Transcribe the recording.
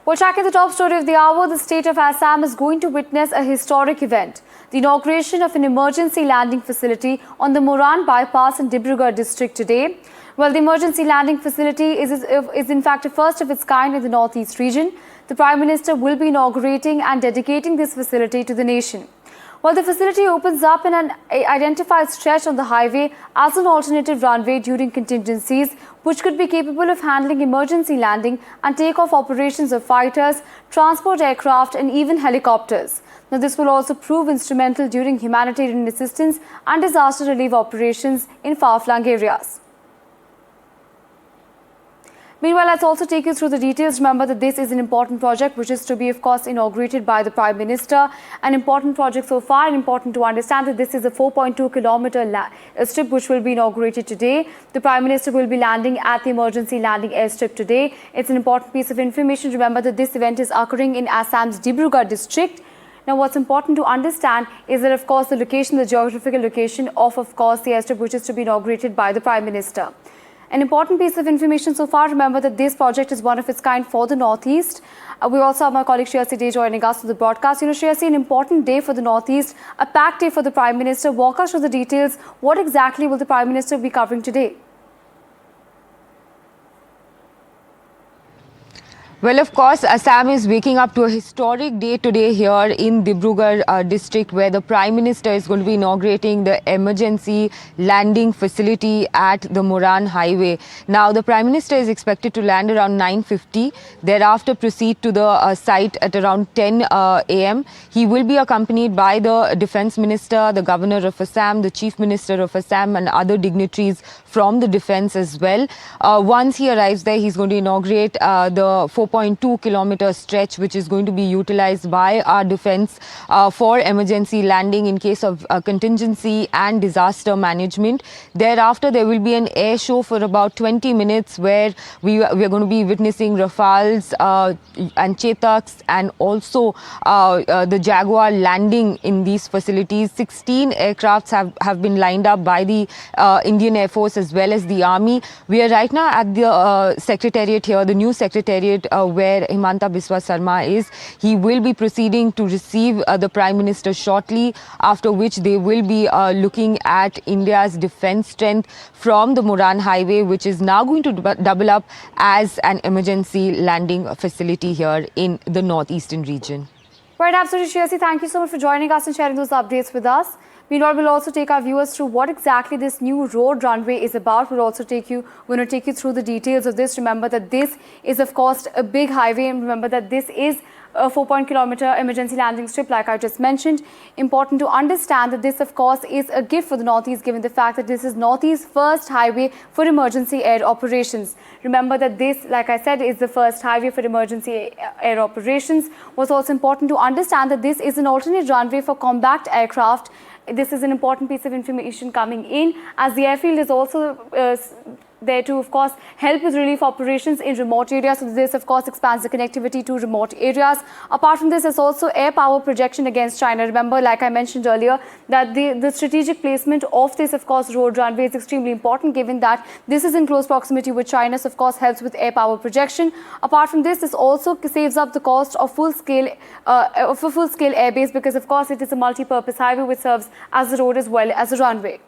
Well, tracking the top story of the hour, the state of Assam is going to witness a historic event, the inauguration of an emergency landing facility on the Moran bypass in Dibrugarh district today. Well, the emergency landing facility is in fact a first of its kind in the northeast region. The Prime Minister will be inaugurating and dedicating this facility to the nation. Well, the facility opens up in an identified stretch on the highway as an alternative runway during contingencies, which could be capable of handling emergency landing and takeoff operations of fighters, transport aircraft and even helicopters. Now, this will also prove instrumental during humanitarian assistance and disaster relief operations in far-flung areas. Meanwhile, let's also take you through the details. Remember that this is an important project which is to be, of course, inaugurated by the Prime Minister. An important project so far, and important to understand that this is a 4.2-kilometer strip which will be inaugurated today. The Prime Minister will be landing at the emergency landing airstrip today. It's an important piece of information. Remember that this event is occurring in Assam's Dibrugarh district. Now, what's important to understand is that, of course, the location, the geographical location of course, the airstrip which is to be inaugurated by the Prime Minister. An important piece of information so far, remember that this project is one of its kind for the Northeast. We also have my colleague Shreyasi Day joining us to the broadcast. Shreyasi, an important day for the Northeast, a packed day for the Prime Minister. Walk us through the details. What exactly will the Prime Minister be covering today? Well, of course, Assam is waking up to a historic day today here in Dibrugarh district, where the Prime Minister is going to be inaugurating the emergency landing facility at the Moran highway. Now, the Prime Minister is expected to land around 9:50. Thereafter, proceed to the site at around 10 a.m. He will be accompanied by the Defence Minister, the Governor of Assam, the Chief Minister of Assam and other dignitaries from the defence as well. Once he arrives there, he's going to inaugurate the 4.2-kilometer stretch, which is going to be utilized by our defence for emergency landing in case of contingency and disaster management. Thereafter, there will be an air show for about 20 minutes where we are going to be witnessing Rafales and Chetaks and also the Jaguar landing in these facilities. 16 aircrafts have been lined up by the Indian Air Force as well as the Army. We are right now at the Secretariat here, the new Secretariat where Himanta Biswa Sarma is. He will be proceeding to receive the Prime Minister shortly, after which they will be looking at India's defence strength from the Moran highway, which is now going to double up as an emergency landing facility here in the northeastern region. Right, absolutely, Shreyasi. Thank you so much for joining us and sharing those updates with us. Meanwhile, we'll also take our viewers through what exactly this new road runway is about. We're going to take you through the details of this. Remember that this is, of course, a big highway, and remember that this is a 4-kilometer emergency landing strip, like I just mentioned. Important to understand that this, of course, is a gift for the Northeast, given the fact that this is Northeast's first highway for emergency air operations. Remember that this, like I said, is the first highway for emergency air operations. What's also important to understand that this is an alternate runway for combat aircraft. This is an important piece of information coming in, as the airfield is also there to, of course, help with relief operations in remote areas. So this, of course, expands the connectivity to remote areas. Apart from this, there's also air power projection against China. Remember, like I mentioned earlier, that the strategic placement of this, of course, road runway is extremely important, given that this is in close proximity with China. So, of course, helps with air power projection. Apart from this, this also saves up the cost of full-scale airbase, because, of course, it is a multi-purpose highway which serves as a road as well as a runway.